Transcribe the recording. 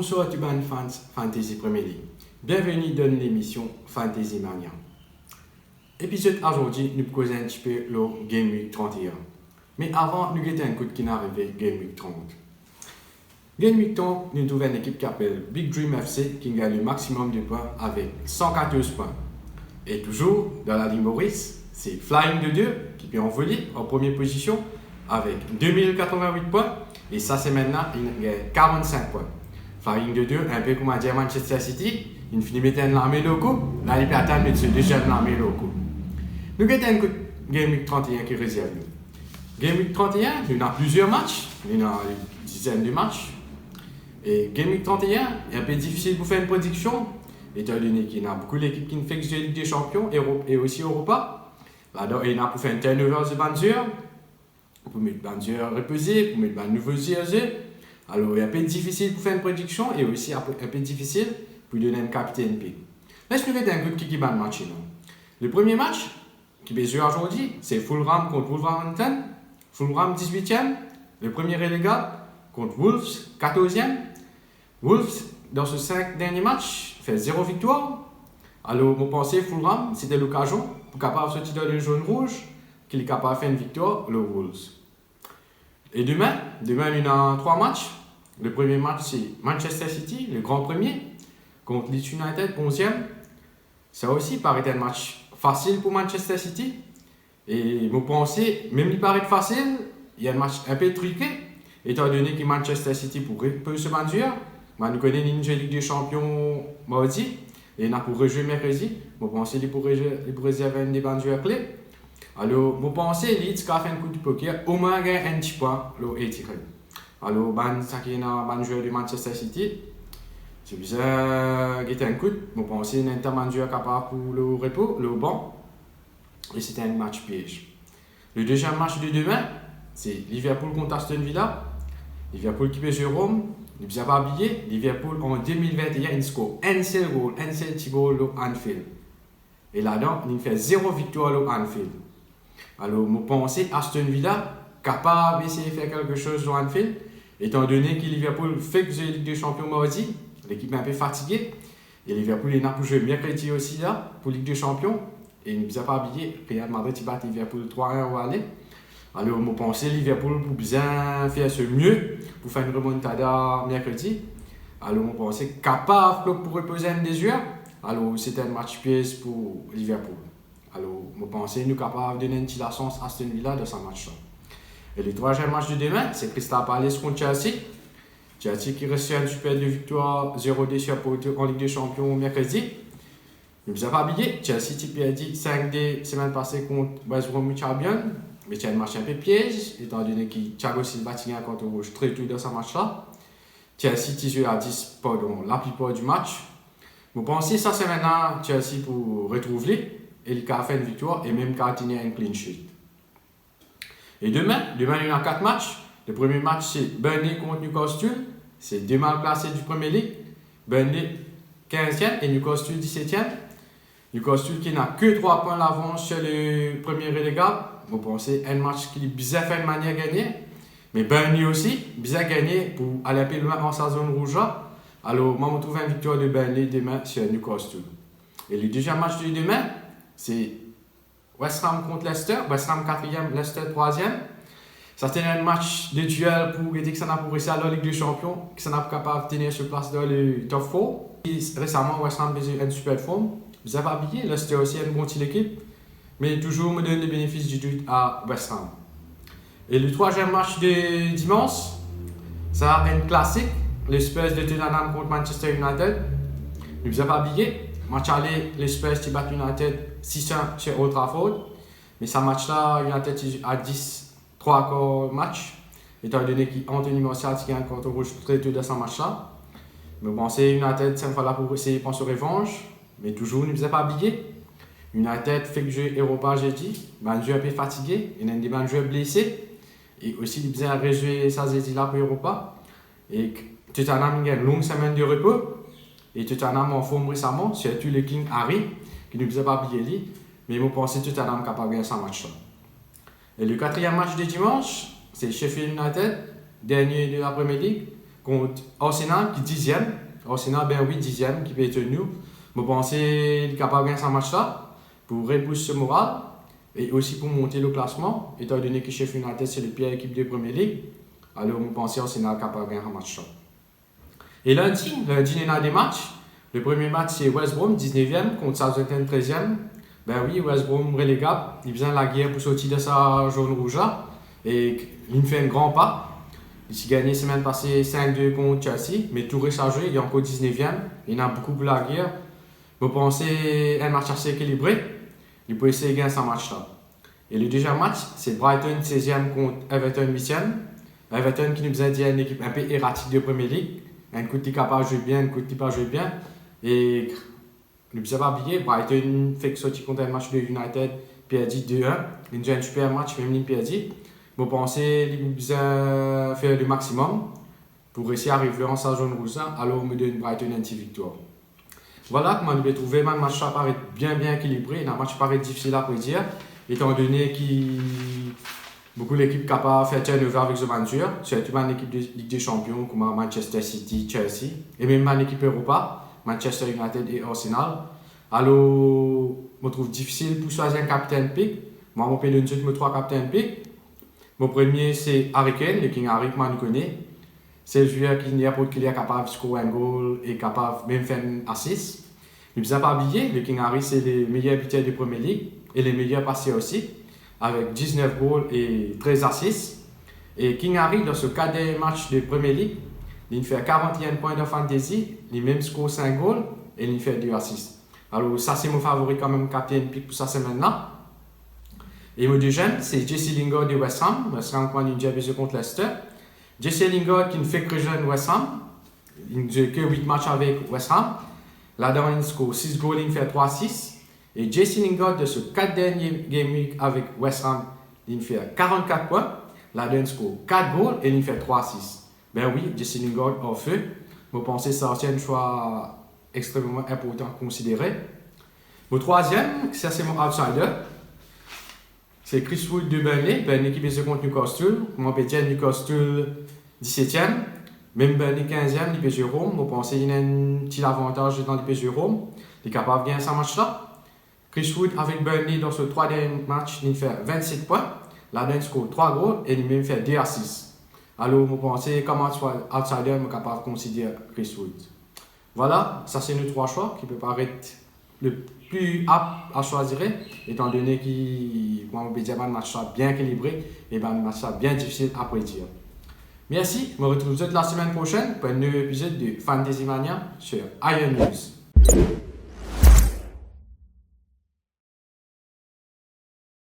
Bonsoir à tous les fans Fantasy Premier League. Bienvenue dans l'émission Fantasy Mania. Épisode aujourd'hui, nous causons un petit peu le Game Week 31. Mais avant, nous avons un coup qui est arrivé Game Week 30. Game Week 30, nous trouvons une équipe qui s'appelle Big Dream FC qui gagne le maximum de points avec 114 points. Et toujours, dans la ligne Maurice, c'est Flying de 2 qui peut envoler en première position avec 2088 points. Et ça, c'est maintenant, il a 45 points. Flying de 2, un peu comme à dire Manchester City, il finit de mettre un l'armée locaux, là il peut attendre de déjà l'armée locaux. Nous avons un Game Week 31 qui réserve. Game Week 31, nous avons plusieurs matchs, nous avons une dizaine de matchs. Et Game Week 31 est un peu difficile pour faire une prédiction, étant donné qu'il y a beaucoup d'équipes qui ne font que la Ligue des Champions et aussi Europa. Là-dedans, il y a pour faire un turnover de Banzer, pour mettre Banzer reposé, pour mettre un nouveau jersey. Alors, il est un peu difficile pour faire une prédiction et aussi un peu difficile pour donner un capitaine P. Laisse-nous mettre un groupe qui va matcher. Le premier match qui va jouer aujourd'hui, c'est Fulham contre Wolverhampton. Fulham 18e, le premier relégable contre Wolves 14e. Wolves, dans ce 5 derniers matchs, fait 0 victoire. Alors, vous pensez Fulham, c'était l'occasion pour capable de sortir dans le jaune-rouge, qu'il est capable de faire une victoire, le Wolves. Et demain, il y a 3 matchs. Le premier match, c'est Manchester City, le grand premier, contre Leeds United, 11e. Ça aussi paraît un match facile pour Manchester City. Et vous pensez, même il paraît facile, il y a un match un peu truqué, étant donné que Manchester City peut se battre. Nous connaissons une Ligue des Champions mardi, et on a pour rejouer mercredi. Vous pensez qu'il pourrait réserver des bandeurs clés. Alors, vous pensez Leeds qui a fait un coup de poker, au moins gagner un petit point, le étiré. Alors, ça qui est un joueur de Manchester City, c'est bizarre, qui un coup. Vous pensez un intermediaire capable pour le repos, le banc, et c'était un match piège. Le deuxième match de demain, c'est Liverpool contre Aston Villa. Liverpool qui peut jouer Rome, il ne pas habillé. Liverpool en 2021, il score un seul goal, un seul petit goal à Anfield. Et là-dedans, il fait 0 victoire à Anfield. Alors, vous pensez Aston Villa capable d'essayer de faire quelque chose sur Anfield, étant donné que Liverpool fait que la Ligue des Champions mardi, l'équipe est un peu fatiguée, et Liverpool est là pour jouer mercredi aussi là, pour Ligue des Champions, et il ne pas habillé, Real Madrid bat Liverpool 3-1 au aller. Alors, vous pensez Liverpool pour bien faire ce mieux, pour faire une remontada mercredi. Alors, vous pensez capable pour reposer un des yeux. Alors, c'est un match pièce pour Liverpool. Alors, vous pensez nous capables de donner une petite chance à Aston Villa dans ce match-là. Et le troisième match de demain, c'est Crystal Palace contre Chelsea. Chelsea qui reçoit une super de victoire 0-2 sur Porto en Ligue des Champions mercredi. Nous vous avez habillé. Chelsea qui a dit 5-2 semaine passée contre West Bromwich Albion. Mais c'est un match un peu piège, étant donné que Thiago Silva tient un contre rouge très tôt dans ce match-là. Chelsea qui joue à 10 pendant la plupart du match. Vous pensez ça c'est maintenant Chelsea pour retrouver et il a fait une victoire et même a tenu un clean sheet. Et demain, il y a 4 matchs. Le premier match c'est Burnley contre Newcastle. C'est 2 mal placés du Premier League. Burnley 15e et Newcastle 17e. Newcastle qui n'a que 3 points d'avance sur le premier relégable. Vous pensez un match qui est bizarre fait de manière gagnée. Mais Burnley aussi, bizarre gagné pour aller plus loin en sa zone rouge. Alors, moi, je trouve une victoire de Burnley demain sur Newcastle. Et le deuxième match de demain, c'est West Ham contre Leicester. West Ham 4e, Leicester 3e. Ça c'est un match de duel pour que ça n'a pas réussi à la Ligue des Champions, que ça n'a pas capable de tenir sur place dans le top 4. Récemment, West Ham a une super forme. Vous avez habillé, Leicester aussi une bonne équipe. Mais toujours me donne les bénéfices du doute à West Ham. Et le troisième match de dimanche, ça a un classique, les Spurs de Tottenham contre Manchester United. Nous avons habillé, match aller, les Spurs qui battent United 6-1 sur Old Trafford. Mais ce match-là, United a 10-3 match, étant donné qu'Anthony Martial a un contre rouge très tôt dans ce match-là. Mais vous pensez United, cette fois-là, pour essayer de penser revanche, mais toujours, nous avons habillé. United fait que jeu Europa jeudi, un jeu un peu fatigué, il y a des joueurs blessés, et aussi il a rejoué sa jeudi là pour Europa. Et Tottenham a une longue semaine de repos, et Tottenham en forme récemment, surtout le King Harry, qui ne nous a pas oublié, mais je pense que Tottenham est capable de gagner ce match-là. Et le quatrième match de dimanche, c'est Sheffield United, dernier de la Premier League, contre Arsenal qui est 10e. Arsenal, ben oui, 10e, qui peut être nous. Je pense qu'il est capable de gagner ce match-là pour repousser ce moral et aussi pour monter le classement, étant donné que Sheffield United c'est le pire équipe de Premier League. Alors, je pense qu'Arsenal est capable de gagner ce match-là. Et lundi, il y a des matchs. Le premier match, c'est West Brom, 19e, contre Southampton, 13e. Ben oui, West Brom relégable. Il a besoin de la guerre pour sortir de sa jaune rouge-là. Et il fait un grand pas. Il a gagné la semaine passée 5-2 contre Chelsea, mais tout reste à jouer, il est encore 19e. Il y en a beaucoup pour la guerre. Je pense que c'est un match assez équilibré. Il peut essayer de gagner ce match-là. Et le deuxième match, c'est Brighton 16e contre Everton 8e. Everton qui nous a dit une équipe un peu erratique de Premier League. Un coup de capable de jouer bien, un coup de pas jouer bien. Et ne vous pas oublier, Brighton fait que sortir contre un match de United, perdu 2-1. Il a un super match, même il perdu. Je pense qu'il a faire le maximum pour essayer d'arriver en sa zone rouge. Alors, on me donne Brighton une petite victoire. Voilà comment on peut trouver le match paraît bien équilibré. Un match paraît difficile à prédire, étant donné que beaucoup d'équipes capables de faire turnover avec ce manager, surtout une équipe de Ligue des Champions comme Manchester City, Chelsea, et même une équipe Europa, Manchester United et Arsenal. Alors, je trouve difficile pour choisir un capitaine pick. Moi, je peux donner mes 3 capitaines pick. Mon premier, c'est Harry Kane, le King Harry, que je connais. C'est le joueur qui n'est pas capable de scorer un goal et capable de même faire un assist. Ne vous avez pas oublié, le King Harry, c'est le meilleur buteur de Premier League et le meilleur passeur aussi, avec 19 goals et 13 assists. Et King Harry, dans ce 4 match de Premier League, il fait 41 points de fantasy, il même score 5 goals et il fait 2 assists. Alors ça, c'est mon favori quand même, capitaine pick pour sa semaine-là. Et mon deuxième, c'est Jesse Lingard de West Ham. West Ham, quand il a joué contre Leicester. Jesse Lingard qui ne fait que rejoindre West Ham. Il n'a que 8 matchs avec West Ham. Là-dedans, il score 6 goals, il fait 3 6. Et Jesse Lingard, de ce 4 derniers game week avec West Ham, il fait 44 points. Là-dedans, il score 4 goals et il fait 3 6. Ben oui, Jesse Lingard en feu. Je pense que ça c'est un choix extrêmement important à considérer. Mon troisième, ça c'est mon outsider. C'est Chris Wood de Burnley. Burnley qui est contre Newcastle. Moi, je peux Newcastle 17e. Même Burnley 15e, il peut Rome. Je pense qu'il y a un petit avantage dans le PSG Rome. Il est capable de gagner ce match-là. Chris Wood avec Burnley dans ce 3 dernier match, il fait 27 points. Là-dedans, il score 3 goals et il même fait 2 assists. Alors, je pense que comme outsider, je suis capable de considérer Chris Wood. Voilà, ça c'est nos 3 choix qui peut paraître le plus apte à choisir, étant donné que un match bien équilibré et un match bien difficile à prédire. Merci, je me retrouve la semaine prochaine pour un nouvel épisode de Fantasy Mania sur Iron News.